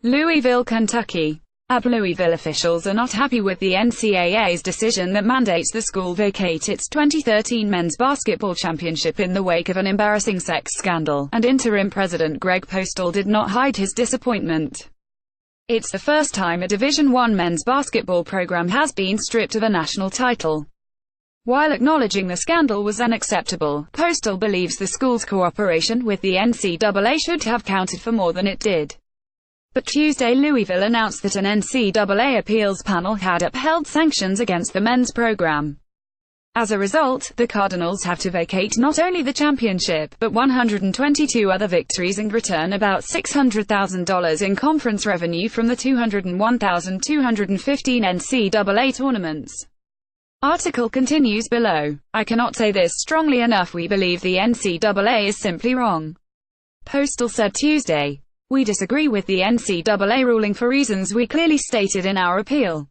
Louisville, Kentucky. Louisville officials are not happy with the NCAA's decision that mandates the school vacate its 2013 men's basketball championship in the wake of an embarrassing sex scandal, and interim president Greg Postal did not hide his disappointment. It's the first time a Division I men's basketball program has been stripped of a national title. While acknowledging the scandal was unacceptable, Postal believes the school's cooperation with the NCAA should have counted for more than it did. But Tuesday, Louisville announced that an NCAA appeals panel had upheld sanctions against the men's program. As a result, the Cardinals have to vacate not only the championship, but 122 other victories and return about $600,000 in conference revenue from the 201,215 NCAA tournaments. Article continues below. I cannot say this strongly enough. We believe the NCAA is simply wrong. Postal said Tuesday. We disagree with the NCAA ruling for reasons we clearly stated in our appeal.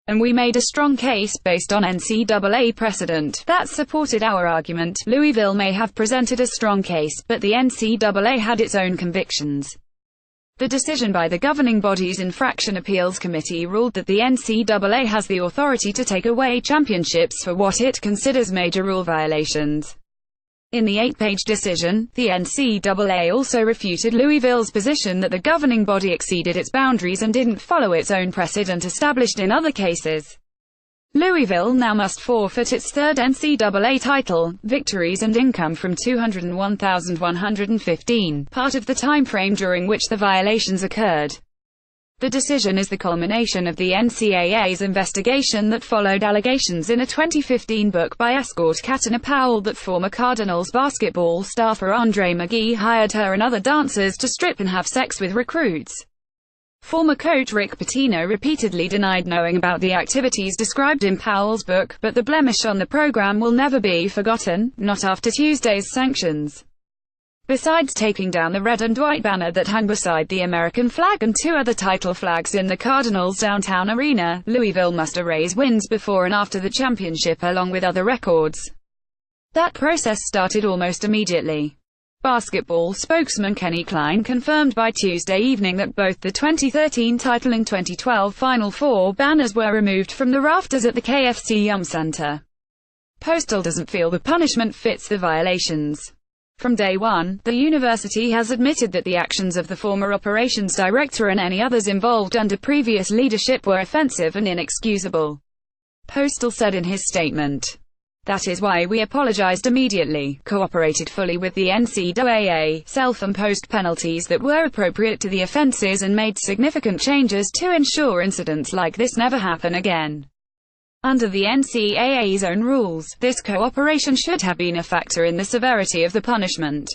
And we made a strong case, based on NCAA precedent, that supported our argument. Louisville may have presented a strong case, but the NCAA had its own convictions. The decision by the governing body's Infraction Appeals Committee ruled that the NCAA has the authority to take away championships for what it considers major rule violations. In the 8-page decision, the NCAA also refuted Louisville's position that the governing body exceeded its boundaries and didn't follow its own precedent established in other cases. Louisville now must forfeit its third NCAA title, victories and income from 201,115, part of the time frame during which the violations occurred. The decision is the culmination of the NCAA's investigation that followed allegations in a 2015 book by escort Katina Powell that former Cardinals basketball staffer Andre McGee hired her and other dancers to strip and have sex with recruits. Former coach Rick Pitino repeatedly denied knowing about the activities described in Powell's book, but the blemish on the program will never be forgotten, not after Tuesday's sanctions. Besides taking down the red and white banner that hung beside the American flag and 2 other title flags in the Cardinals' downtown arena, Louisville must erase wins before and after the championship along with other records. That process started almost immediately. Basketball spokesman Kenny Klein confirmed by Tuesday evening that both the 2013 title and 2012 Final Four banners were removed from the rafters at the KFC Yum Center. Postal doesn't feel the punishment fits the violations. From day one, the university has admitted that the actions of the former operations director and any others involved under previous leadership were offensive and inexcusable. Postal said in his statement. That is why we apologized immediately, cooperated fully with the NCAA, self-imposed penalties that were appropriate to the offenses and made significant changes to ensure incidents like this never happen again. Under the NCAA's own rules, this cooperation should have been a factor in the severity of the punishment.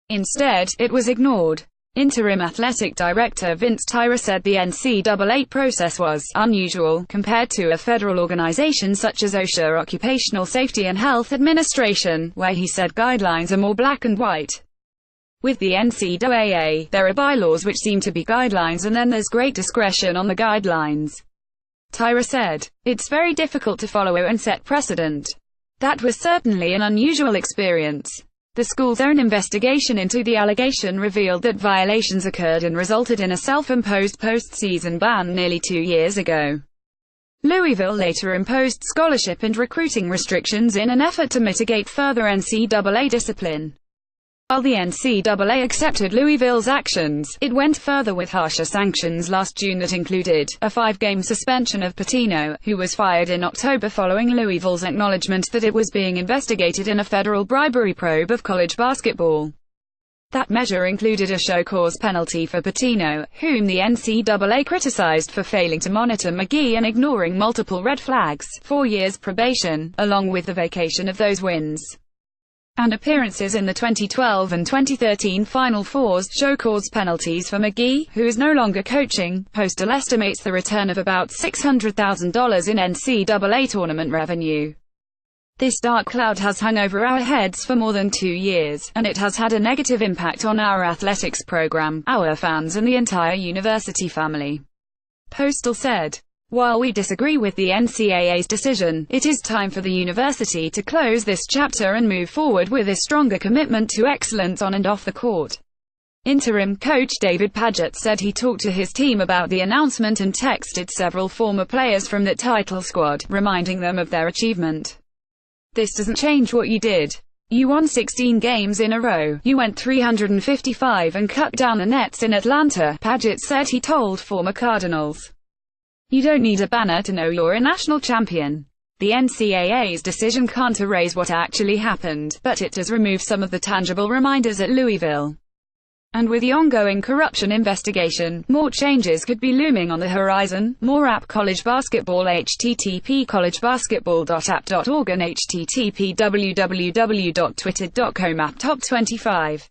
Instead, it was ignored. Interim Athletic Director Vince Tyra said the NCAA process was unusual compared to a federal organization such as OSHA, Occupational Safety and Health Administration, where he said guidelines are more black and white. With the NCAA, there are bylaws which seem to be guidelines and then there's great discretion on the guidelines. Tyra said, it's very difficult to follow and set precedent. That was certainly an unusual experience. The school's own investigation into the allegation revealed that violations occurred and resulted in a self-imposed postseason ban nearly 2 years ago. Louisville later imposed scholarship and recruiting restrictions in an effort to mitigate further NCAA discipline. While the NCAA accepted Louisville's actions, it went further with harsher sanctions last June that included a 5-game suspension of Pitino, who was fired in October following Louisville's acknowledgement that it was being investigated in a federal bribery probe of college basketball. That measure included a show cause penalty for Pitino, whom the NCAA criticized for failing to monitor McGee and ignoring multiple red flags, 4 years probation, along with the vacation of those wins and appearances in the 2012 and 2013 Final Fours. Show cause penalties for McGee, who is no longer coaching. Postal estimates the return of about $600,000 in NCAA tournament revenue. This dark cloud has hung over our heads for more than 2 years, and it has had a negative impact on our athletics program, our fans and the entire university family. Postal said. While we disagree with the NCAA's decision, it is time for the university to close this chapter and move forward with a stronger commitment to excellence on and off the court. Interim coach David Padgett said he talked to his team about the announcement and texted several former players from that title squad, reminding them of their achievement. "This doesn't change what you did. You won 16 games in a row. You went 355 and cut down the nets in Atlanta," Padgett said he told former Cardinals. "You don't need a banner to know you're a national champion. The NCAA's decision can't erase what actually happened, but it does remove some of the tangible reminders at Louisville. And with the ongoing corruption investigation, more changes could be looming on the horizon." More app college basketball http://collegebasketball.app.org and http://www.twitter.com app top 25